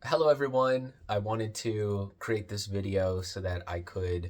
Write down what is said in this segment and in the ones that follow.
Hello everyone. I wanted to create this video so that I could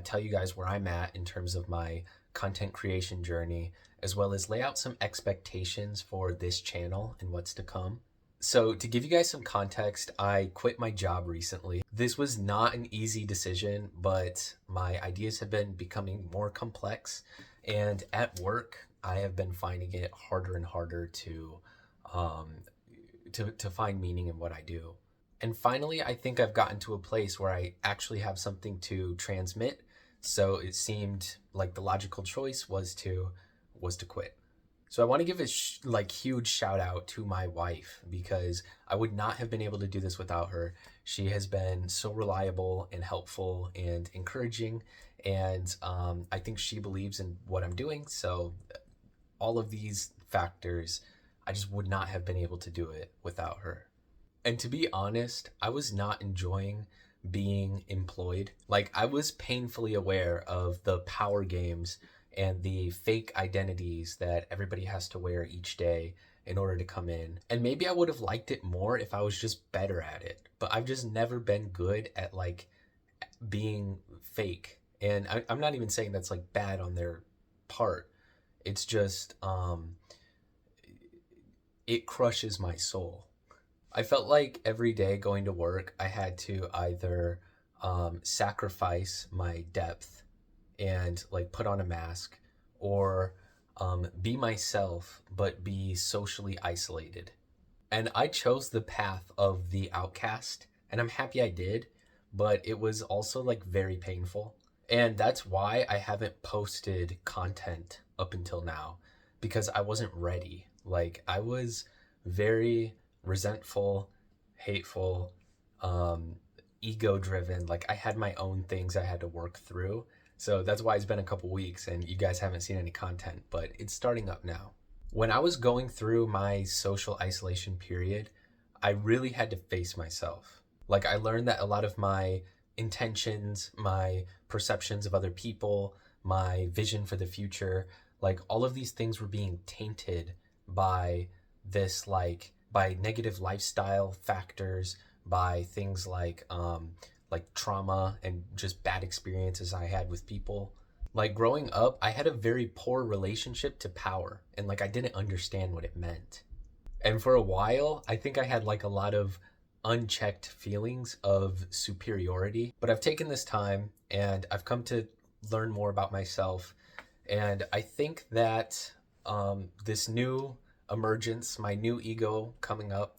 tell you guys where I'm at in terms of my content creation journey, as well as lay out some expectations for this channel and what's to come. So to give you guys some context, I quit my job recently. This was not an easy decision, but my ideas have been becoming more complex, and at work, I have been finding it harder and harder um, to find meaning in what I do. And finally, I think I've gotten to a place where I actually have something to transmit. So it seemed like the logical choice was to quit. So I want to give a huge shout out to my wife because I would not have been able to do this without her. She has been so reliable and helpful and encouraging, and I think she believes in what I'm doing. So all of these factors, I just would not have been able to do it without her. And to be honest, I was not enjoying being employed. Like, I was painfully aware of the power games and the fake identities that everybody has to wear each day in order to come in. And maybe I would have liked it more if I was just better at it. But I've just never been good at being fake. And I'm not even saying that's like bad on their part. It's just it crushes my soul. I felt like every day going to work, I had to either sacrifice my depth and like put on a mask, or be myself but be socially isolated. And I chose the path of the outcast, and I'm happy I did, but it was also like very painful. And that's why I haven't posted content up until now, because I wasn't ready. Like, I was very resentful, hateful, um, ego driven. Like, I had my own things I had to work through. So that's why it's been a couple weeks and you guys haven't seen any content, but it's starting up now. When I was going through my social isolation period, I really had to face myself. Like, I learned that a lot of my intentions, my perceptions of other people, my vision for the future, like all of these things were being tainted by by negative lifestyle factors, by things like trauma and just bad experiences I had with people. Like, growing up, I had a very poor relationship to power, and like I didn't understand what it meant. And for a while, I think I had like a lot of unchecked feelings of superiority. But I've taken this time and I've come to learn more about myself. And I think that this new emergence, my new ego coming up,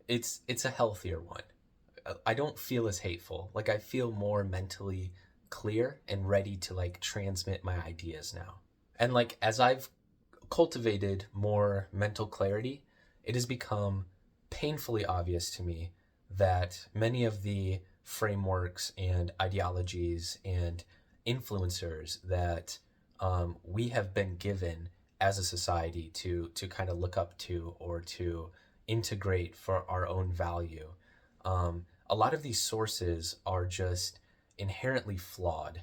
it's a healthier one. I don't feel as hateful. Like, I feel more mentally clear and ready to like transmit my ideas now. And like, as I've cultivated more mental clarity, it has become painfully obvious to me that many of the frameworks and ideologies and influencers that we have been given as a society to kind of look up to or to integrate for our own value, a lot of these sources are just inherently flawed.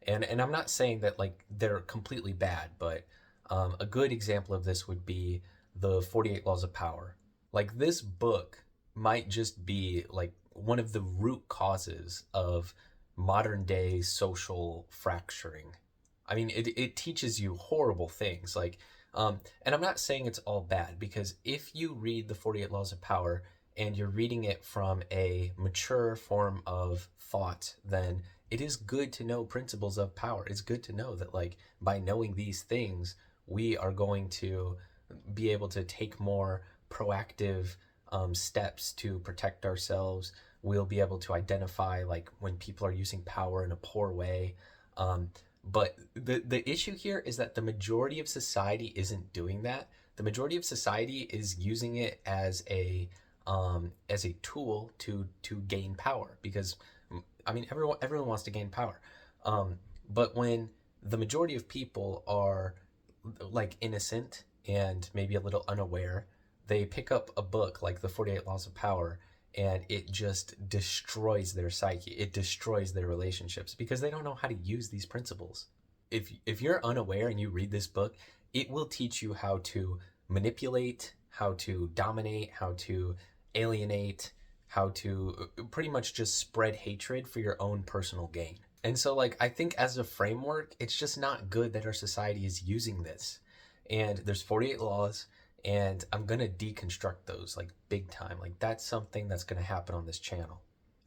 And I'm not saying that like they're completely bad, but a good example of this would be the 48 Laws of Power. Like, this book might just be like one of the root causes of modern day social fracturing. I mean, it teaches you horrible things. And I'm not saying it's all bad, because if you read the 48 Laws of Power and you're reading it from a mature form of thought, then it is good to know principles of power. It's good to know that, like, by knowing these things, we are going to be able to take more proactive steps to protect ourselves. We'll be able to identify like when people are using power in a poor way. But the issue here is that the majority of society isn't doing that. The majority of society is using it as a tool to gain power, because I mean, everyone wants to gain power. But when the majority of people are like innocent and maybe a little unaware, they pick up a book like the 48 Laws of Power, and it just destroys their psyche. It destroys their relationships because they don't know how to use these principles. If you're unaware and you read this book, it will teach you how to manipulate, how to dominate, how to alienate, how to pretty much just spread hatred for your own personal gain. And so, like, I think as a framework, it's just not good that our society is using this. And there's 48 laws, and I'm gonna deconstruct those like big time. Like, that's something that's gonna happen on this channel.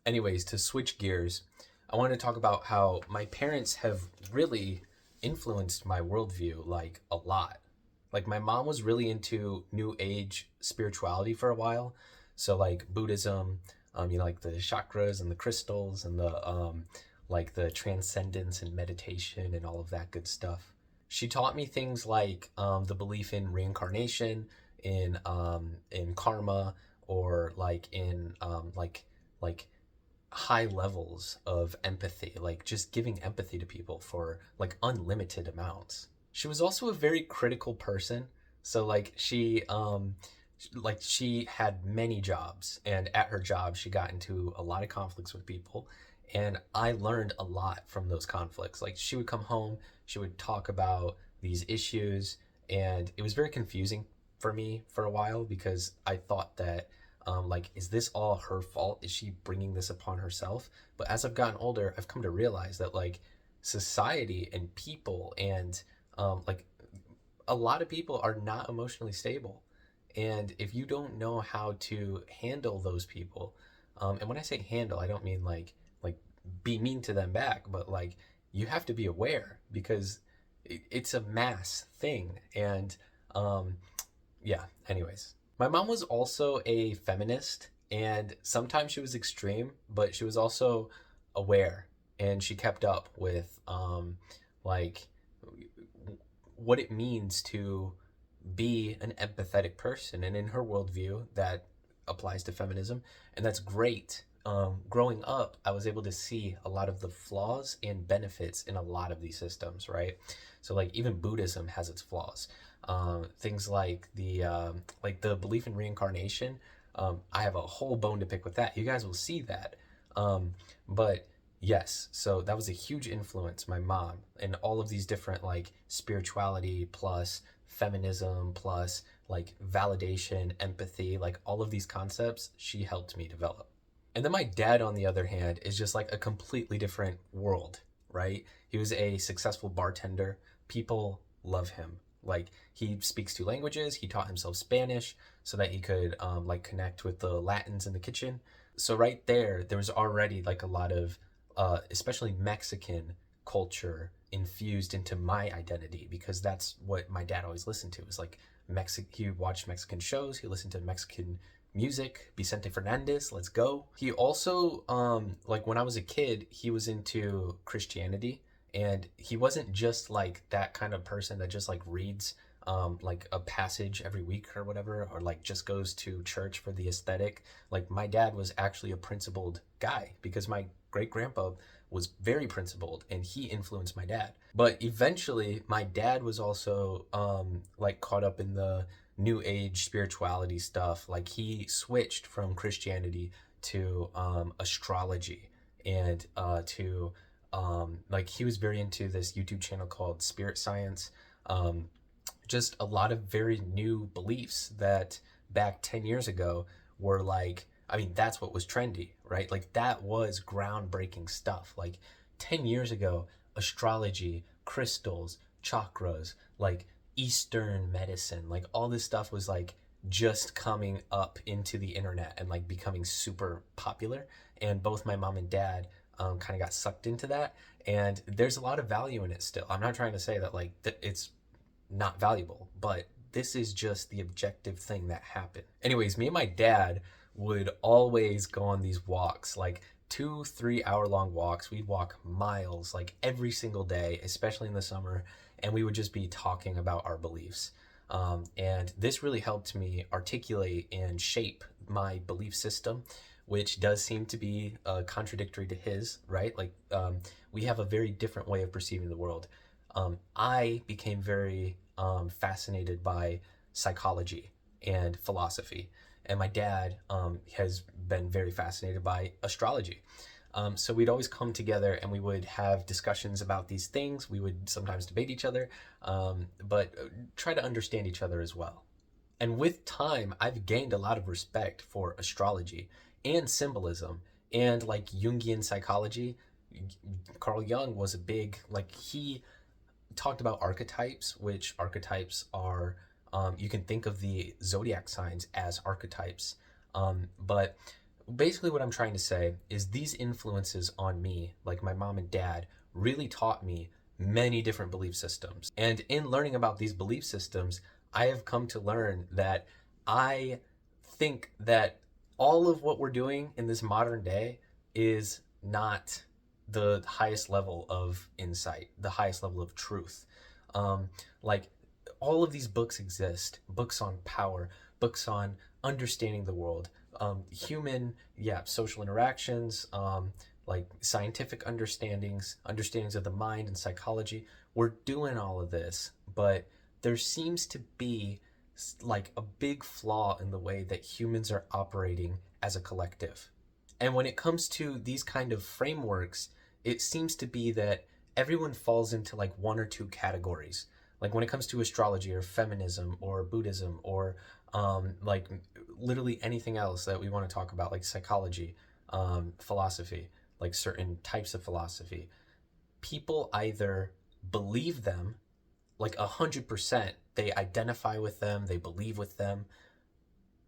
Anyways, to switch gears, I want to talk about how my parents have really influenced my worldview like a lot. Like, my mom was really into new age spirituality for a while. So like Buddhism, like the chakras and the crystals and the like the transcendence and meditation and all of that good stuff. She taught me things like the belief in reincarnation, in karma, or like in like high levels of empathy, like just giving empathy to people for like unlimited amounts. She was also a very critical person. So like she had many jobs, and at her job she got into a lot of conflicts with people, and I learned a lot from those conflicts. Like, she would come home, she would talk about these issues, and it was very confusing for me for a while because I thought that like, is this all her fault? Is she bringing this upon herself? But as I've gotten older, I've come to realize that like society and people and like a lot of people are not emotionally stable. And if you don't know how to handle those people, and when I say handle, I don't mean like be mean to them back, but like you have to be aware because it's a mass thing. And um, yeah, anyways. My mom was also a feminist, and sometimes she was extreme, but she was also aware, and she kept up with like what it means to be an empathetic person. And in her worldview, that applies to feminism, and that's great. Growing up, I was able to see a lot of the flaws and benefits in a lot of these systems, right? So, like, even Buddhism has its flaws. Things like the belief in reincarnation. I have a whole bone to pick with that. You guys will see that. But yes, so that was a huge influence, my mom, and all of these different like spirituality plus feminism plus like validation, empathy, like all of these concepts she helped me develop. And then my dad, on the other hand, is just like a completely different world, right? He was a successful bartender. People love him. Like, he speaks two languages. He taught himself Spanish so that he could like connect with the Latins in the kitchen. So right there was already like a lot of especially Mexican culture infused into my identity because that's what my dad always listened to. Was like he watched Mexican shows, he listened to Mexican music, Vicente Fernandez, let's go. He also like when I was a kid, he was into Christianity, and he wasn't just like that kind of person that just like reads like a passage every week or whatever, or like just goes to church for the aesthetic. Like, my dad was actually a principled guy because my great grandpa was very principled and he influenced my dad. But eventually, my dad was also like caught up in the new age spirituality stuff. Like, he switched from Christianity to astrology and to like, he was very into this YouTube channel called Spirit Science. Just a lot of very new beliefs that back 10 years ago were like, I mean, that's what was trendy, right? Like, that was groundbreaking stuff. Like, 10 years ago, astrology, crystals, chakras, like Eastern medicine, like all this stuff was like just coming up into the internet and like becoming super popular. And both my mom and dad kind of got sucked into that. And there's a lot of value in it still. I'm not trying to say that like it's not valuable, but this is just the objective thing that happened. Anyways, me and my dad would always go on these walks, like 2-3 hour long walks. We'd walk miles like every single day, especially in the summer, and we would just be talking about our beliefs. And this really helped me articulate and shape my belief system, which does seem to be contradictory to his, right? Like, we have a very different way of perceiving the world. I became very fascinated by psychology and philosophy, and my dad has been very fascinated by astrology. So we'd always come together and we would have discussions about these things. We would sometimes debate each other, but try to understand each other as well. And with time, I've gained a lot of respect for astrology and symbolism and like Jungian psychology. Carl Jung was a big, like, he talked about archetypes, which archetypes are, you can think of the zodiac signs as archetypes. But basically, what I'm trying to say is these influences on me, like my mom and dad, really taught me many different belief systems. And in learning about these belief systems, I have come to learn that I think that all of what we're doing in this modern day is not the highest level of insight, the highest level of truth. Like, all of these books exist, books on power, books on understanding the world, human, yeah, social interactions, like scientific understandings of the mind and psychology. We're doing all of this, but there seems to be like a big flaw in the way that humans are operating as a collective. And when it comes to these kind of frameworks, it seems to be that everyone falls into like one or two categories. Like when it comes to astrology or feminism or Buddhism or like literally anything else that we want to talk about, like psychology, philosophy, like certain types of philosophy, people either believe them like 100%, they identify with them, they believe with them,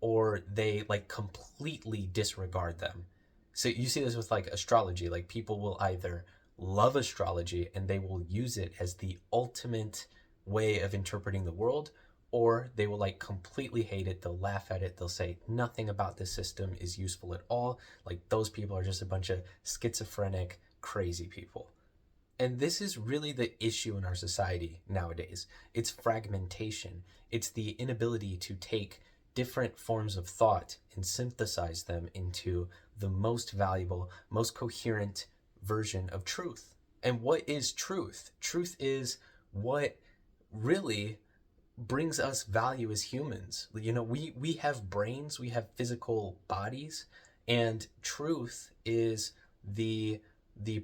or they like completely disregard them. So you see this with like astrology, like people will either love astrology and they will use it as the ultimate way of interpreting the world, or they will like completely hate it, they'll laugh at it, they'll say nothing about this system is useful at all, like those people are just a bunch of schizophrenic crazy people. And this is really the issue in our society nowadays. It's fragmentation. It's the inability to take different forms of thought and synthesize them into the most valuable, most coherent version of truth. And what is truth? Truth is what really brings us value as humans. You know, we have brains, we have physical bodies, and truth is the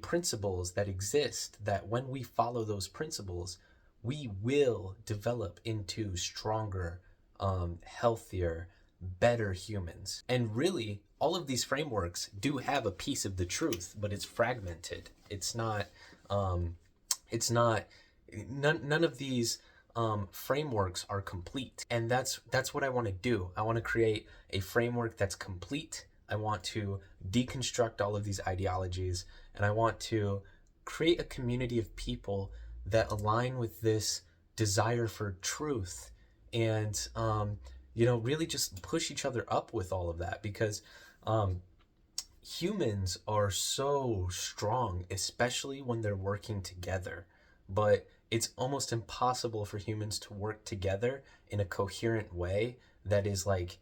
principles that exist, that when we follow those principles, we will develop into stronger, healthier, better humans. And really, all of these frameworks do have a piece of the truth, but it's fragmented. It's not, none of these frameworks are complete. And that's what I want to do. I want to create a framework that's complete. I want to deconstruct all of these ideologies, and I want to create a community of people that align with this desire for truth, and really just push each other up with all of that, because humans are so strong, especially when they're working together. But it's almost impossible for humans to work together in a coherent way that is like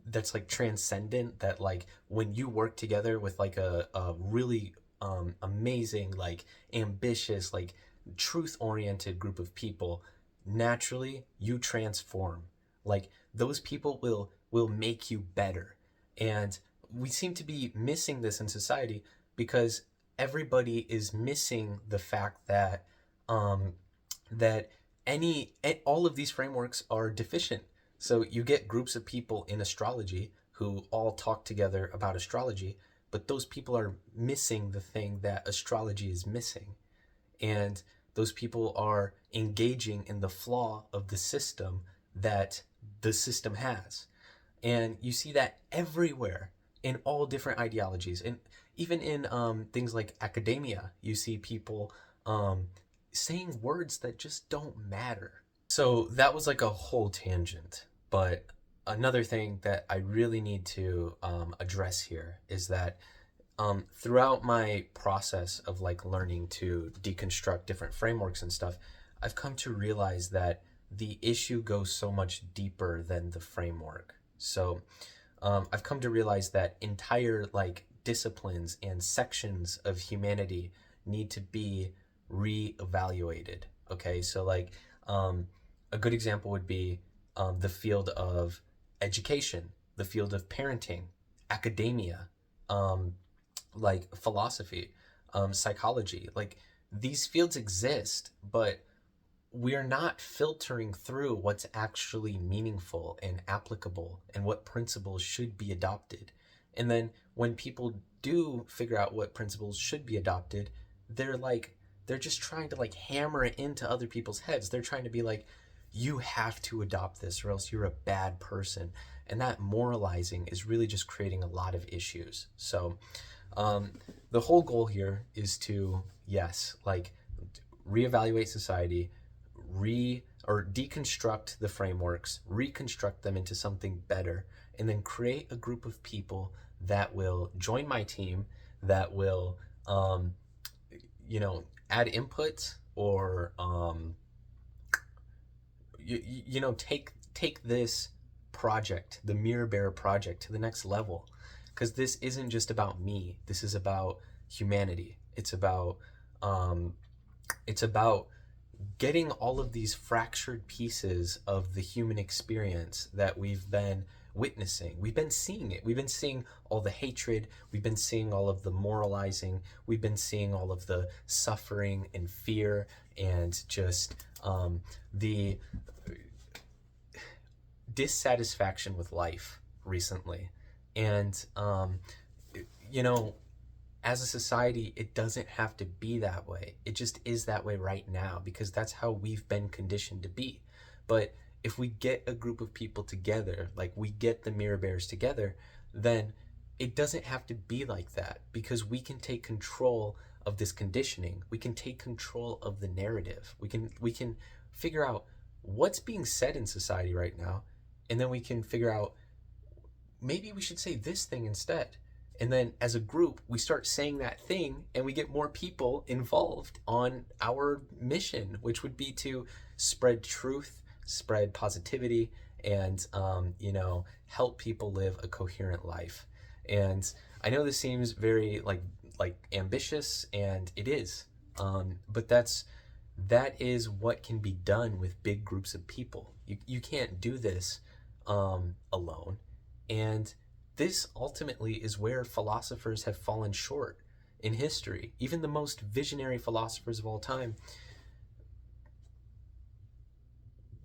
that's like transcendent, that like when you work together with like a really amazing, like ambitious, like truth oriented group of people, naturally you transform. Like those people will make you better. And we seem to be missing this in society because everybody is missing the fact that that all of these frameworks are deficient. So you get groups of people in astrology who all talk together about astrology, but those people are missing the thing that astrology is missing. And those people are engaging in the flaw of the system that the system has. And you see that everywhere in all different ideologies. And even in things like academia, you see people saying words that just don't matter. So that was like a whole tangent. But another thing that I really need to address here is that throughout my process of like learning to deconstruct different frameworks and stuff, I've come to realize that the issue goes so much deeper than the framework. So I've come to realize that entire like disciplines and sections of humanity need to be reevaluated. Okay, so like a good example would be the field of education, the field of parenting, academia, like philosophy, psychology. Like these fields exist, but we're not filtering through what's actually meaningful and applicable and what principles should be adopted. And then when people do figure out what principles should be adopted, they're like, they're just trying to like hammer it into other people's heads. They're trying to be like, you have to adopt this or else you're a bad person. And that moralizing is really just creating a lot of issues. So the whole goal here is to, yes, like reevaluate society, or deconstruct the frameworks, reconstruct them into something better, and then create a group of people that will join my team, that will, add input, or take this project, the Mirror Bear project, to the next level, because this isn't just about me. This is about humanity. It's about getting all of these fractured pieces of the human experience that we've been witnessing. We've been seeing it. We've been seeing all the hatred. We've been seeing all of the moralizing. We've been seeing all of the suffering and fear and just the dissatisfaction with life recently. And, as a society, it doesn't have to be that way. It just is that way right now because that's how we've been conditioned to be. But if we get a group of people together, like we get the Mirror Bears together, then it doesn't have to be like that because we can take control of this conditioning. We can take control of the narrative. We can figure out what's being said in society right now, and then we can figure out maybe we should say this thing instead. And then as a group, we start saying that thing and we get more people involved on our mission, which would be to spread truth, spread positivity, and, help people live a coherent life. And I know this seems very like ambitious, and it is. But that is what can be done with big groups of people. You can't do this alone. And this ultimately is where philosophers have fallen short in history. Even the most visionary philosophers of all time.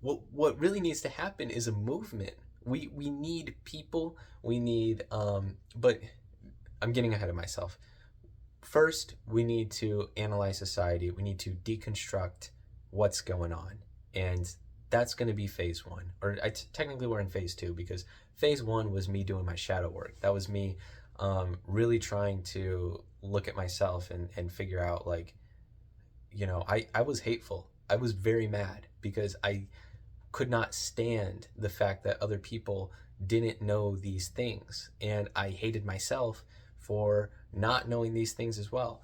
What really needs to happen is a movement. We need people. We need, but I'm getting ahead of myself. First, we need to analyze society. We need to deconstruct what's going on. And that's going to be phase one. Or technically we're in phase two because phase one was me doing my shadow work. That was me really trying to look at myself and figure out I was hateful. I was very mad because I could not stand the fact that other people didn't know these things. And I hated myself for not knowing these things as well.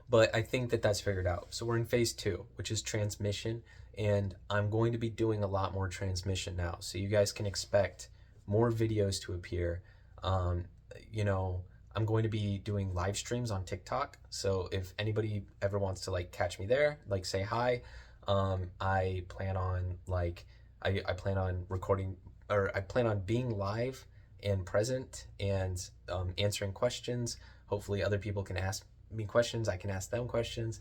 But I think that that's figured out. So we're in phase two, which is transmission. And I'm going to be doing a lot more transmission now. So you guys can expect more videos to appear. I'm going to be doing live streams on TikTok. So if anybody ever wants to catch me there, say hi. I plan on I plan on recording, or I plan on being live and present and answering questions. Hopefully other people can ask me questions. I can ask them questions.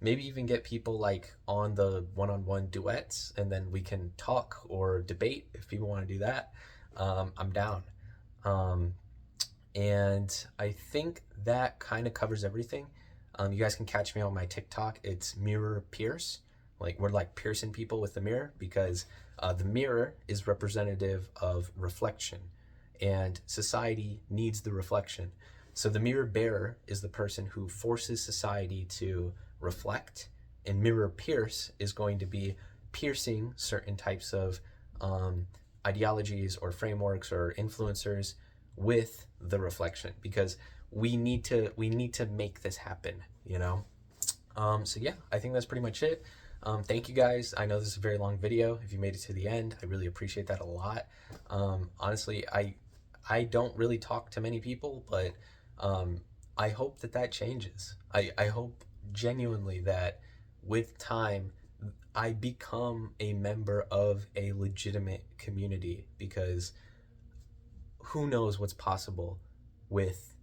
Maybe even get people on the one-on-one duets, and then we can talk or debate if people want to do that. I'm down. And I think that kind of covers everything. You guys can catch me on my TikTok. It's Mirror Pierce. We're piercing people with the mirror because the mirror is representative of reflection, and society needs the reflection. So the mirror bearer is the person who forces society to reflect, and Mirror Pierce is going to be piercing certain types of ideologies or frameworks or influencers with the reflection, because we need to make this happen, so yeah, I think that's pretty much it. Thank you guys. I know this is a very long video. If you made it to the end, I really appreciate that a lot. Honestly, I don't really talk to many people, but I hope that changes. I hope genuinely that with time I become a member of a legitimate community, because who knows what's possible with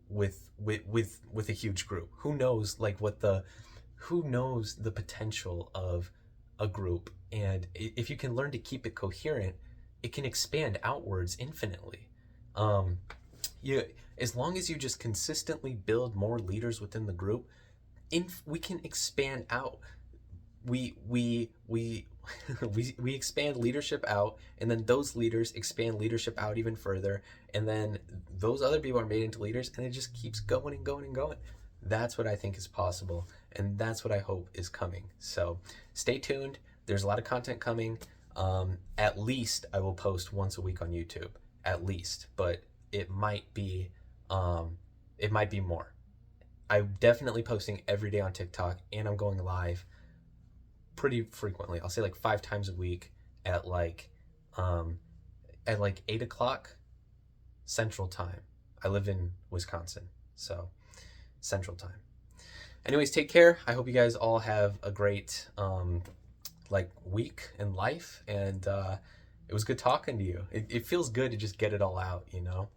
a huge group. Who knows who knows the potential of a group? And if you can learn to keep it coherent, it can expand outwards infinitely. Um, you, as long as you just consistently build more leaders within the group, we can expand out. We we expand leadership out, and then those leaders expand leadership out even further, and then those other people are made into leaders, and it just keeps going and going and going. That's what I think is possible, and that's what I hope is coming. So stay tuned. There's a lot of content coming. At least I will post once a week on YouTube, at least, but it might be more. I'm definitely posting every day on TikTok, and I'm going live pretty frequently. I'll say like 5 times a week at like 8 o'clock Central Time. I live in Wisconsin, so Central Time. Anyways, take care. I hope you guys all have a great week in life, and it was good talking to you. It feels good to just get it all out, you know.